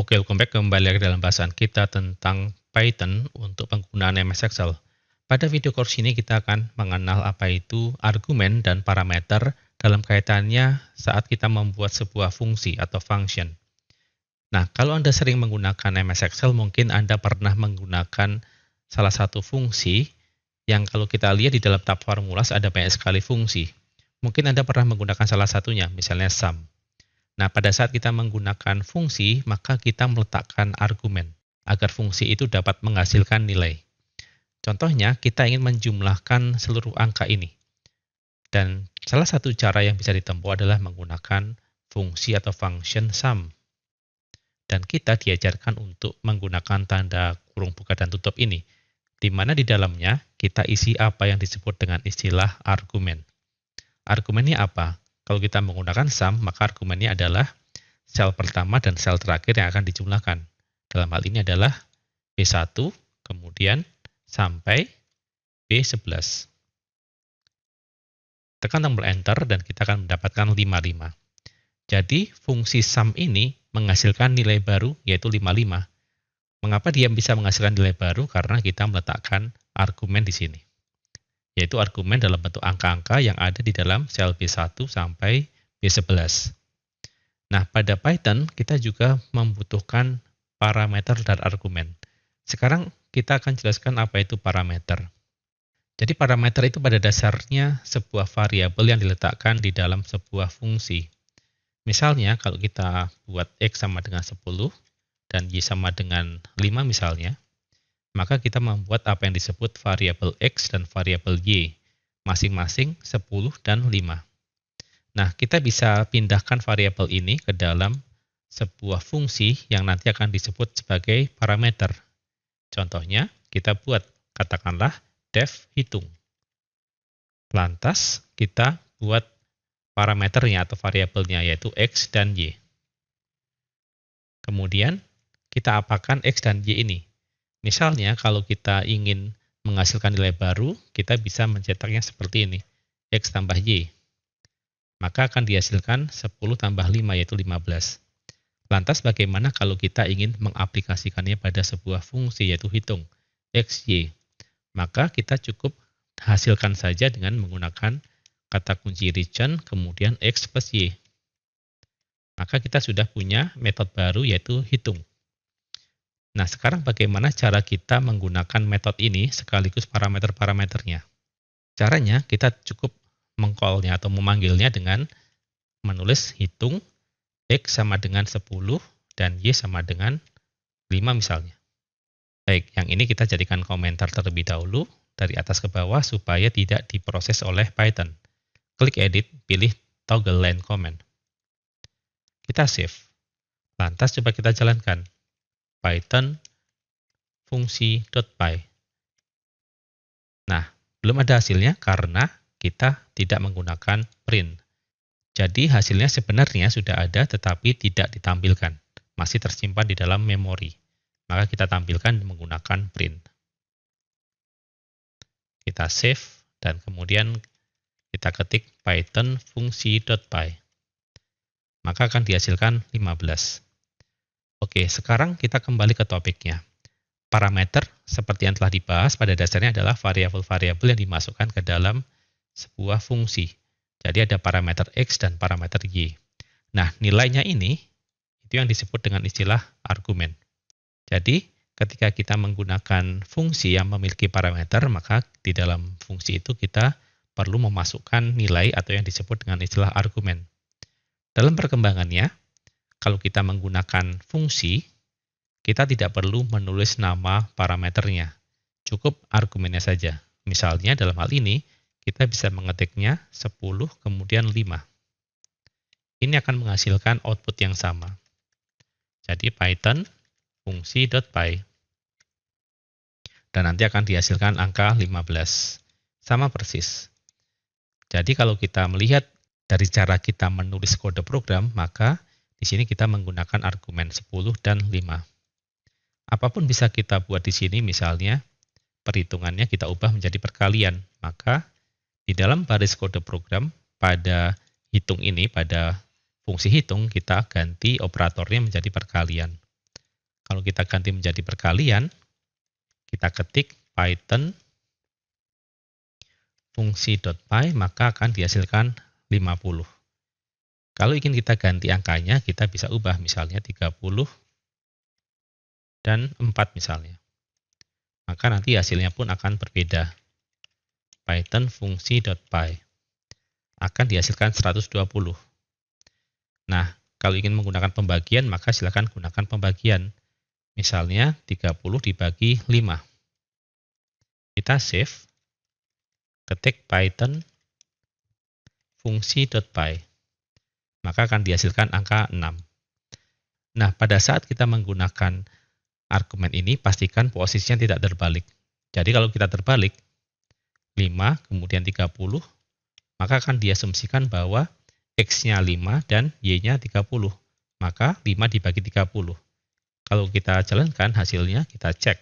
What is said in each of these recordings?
Oke, welcome back kembali lagi dalam bahasan kita tentang Python untuk penggunaan MS Excel. Pada video course ini kita akan mengenal apa itu argumen dan parameter dalam kaitannya saat kita membuat sebuah fungsi atau function. Nah, kalau Anda sering menggunakan MS Excel, mungkin Anda pernah menggunakan salah satu fungsi yang kalau kita lihat di dalam tab formulas ada banyak sekali fungsi. Mungkin Anda pernah menggunakan salah satunya, misalnya sum. Nah, pada saat kita menggunakan fungsi, maka kita meletakkan argumen agar fungsi itu dapat menghasilkan nilai. Contohnya, kita ingin menjumlahkan seluruh angka ini. Dan salah satu cara yang bisa ditempuh adalah menggunakan fungsi atau function sum. Dan kita diajarkan untuk menggunakan tanda kurung buka dan tutup ini, di mana di dalamnya kita isi apa yang disebut dengan istilah argumen. Argumennya apa? Kalau kita menggunakan sum, maka argumennya adalah sel pertama dan sel terakhir yang akan dijumlahkan. Dalam hal ini adalah B1, kemudian sampai B11. Tekan tombol Enter dan kita akan mendapatkan 55. Jadi, fungsi sum ini menghasilkan nilai baru, yaitu 55. Mengapa dia bisa menghasilkan nilai baru? Karena kita meletakkan argumen di sini, yaitu argumen dalam bentuk angka-angka yang ada di dalam sel B1 sampai B11. Nah, pada Python kita juga membutuhkan parameter dan argumen. Sekarang kita akan jelaskan apa itu parameter. Jadi parameter itu pada dasarnya sebuah variabel yang diletakkan di dalam sebuah fungsi. Misalnya kalau kita buat X sama dengan 10 dan Y sama dengan 5 misalnya, maka kita membuat apa yang disebut variabel X dan variabel Y, masing-masing 10 dan 5. Nah, kita bisa pindahkan variabel ini ke dalam sebuah fungsi yang nanti akan disebut sebagai parameter. Contohnya, kita buat, katakanlah, def hitung. Lantas, kita buat parameternya atau variabelnya, yaitu X dan Y. Kemudian, kita apakan X dan Y ini. Misalnya, kalau kita ingin menghasilkan nilai baru, kita bisa mencetaknya seperti ini, X tambah Y. Maka akan dihasilkan 10 tambah 5, yaitu 15. Lantas bagaimana kalau kita ingin mengaplikasikannya pada sebuah fungsi, yaitu hitung, X, Y? Maka kita cukup hasilkan saja dengan menggunakan kata kunci return, kemudian X plus Y. Maka kita sudah punya metode baru, yaitu hitung. Nah, sekarang bagaimana cara kita menggunakan metode ini sekaligus parameter-parameternya? Caranya, kita cukup meng-call-nya atau memanggilnya dengan menulis hitung X sama dengan 10 dan Y sama dengan 5 misalnya. Baik, yang ini kita jadikan komentar terlebih dahulu dari atas ke bawah supaya tidak diproses oleh Python. Klik Edit, pilih Toggle Line Comment. Kita save. Lantas coba kita jalankan. Python fungsi.py. Nah, belum ada hasilnya karena kita tidak menggunakan print. Jadi hasilnya sebenarnya sudah ada tetapi tidak ditampilkan. Masih tersimpan di dalam memori. Maka kita tampilkan menggunakan print. Kita save dan kemudian kita ketik Python fungsi.py. Maka akan dihasilkan 15. Oke, sekarang kita kembali ke topiknya. Parameter, seperti yang telah dibahas, pada dasarnya adalah variabel-variabel yang dimasukkan ke dalam sebuah fungsi. Jadi ada parameter X dan parameter Y. Nah, nilainya ini, itu yang disebut dengan istilah argumen. Jadi, ketika kita menggunakan fungsi yang memiliki parameter, maka di dalam fungsi itu kita perlu memasukkan nilai atau yang disebut dengan istilah argumen. Dalam perkembangannya, kalau kita menggunakan fungsi, kita tidak perlu menulis nama parameternya. Cukup argumennya saja. Misalnya dalam hal ini, kita bisa mengetiknya 10 kemudian 5. Ini akan menghasilkan output yang sama. Jadi Python fungsi.py. Dan nanti akan dihasilkan angka 15. Sama persis. Jadi kalau kita melihat dari cara kita menulis kode program, maka di sini kita menggunakan argumen 10 dan 5. Apapun bisa kita buat di sini, misalnya perhitungannya kita ubah menjadi perkalian. Maka di dalam baris kode program pada hitung ini, pada fungsi hitung, kita ganti operatornya menjadi perkalian. Kalau kita ganti menjadi perkalian, kita ketik Python fungsi.py, maka akan dihasilkan 50. Kalau ingin kita ganti angkanya, kita bisa ubah misalnya 30 dan 4 misalnya. Maka nanti hasilnya pun akan berbeda. Python fungsi.py akan dihasilkan 120. Nah, kalau ingin menggunakan pembagian, maka silakan gunakan pembagian. Misalnya 30 dibagi 5. Kita save, ketik Python fungsi.py, maka akan dihasilkan angka 6. Nah, pada saat kita menggunakan argumen ini, pastikan posisinya tidak terbalik. Jadi kalau kita terbalik, 5 kemudian 30, maka akan diasumsikan bahwa X-nya 5 dan Y-nya 30. Maka 5 dibagi 30. Kalau kita jalankan hasilnya, kita cek.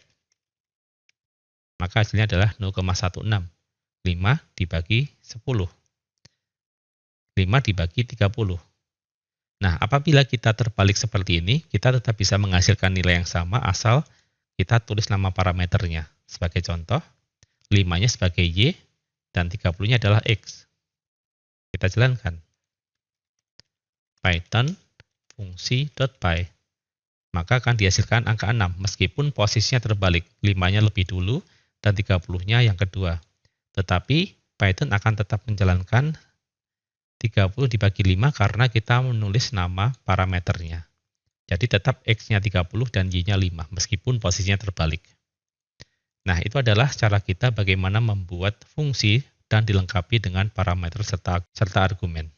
Maka hasilnya adalah 0,16. 5 dibagi 10. 5 dibagi 30. Nah, apabila kita terbalik seperti ini, kita tetap bisa menghasilkan nilai yang sama asal kita tulis nama parameternya. Sebagai contoh, 5-nya sebagai Y dan 30-nya adalah X. Kita jalankan. Python fungsi.py, maka akan dihasilkan angka 6 meskipun posisinya terbalik. 5-nya lebih dulu dan 30-nya yang kedua. Tetapi Python akan tetap menjalankan 30 dibagi 5 karena kita menulis nama parameternya. Jadi tetap X-nya 30 dan Y-nya 5 meskipun posisinya terbalik. Nah, itu adalah cara kita bagaimana membuat fungsi dan dilengkapi dengan parameter serta argumen.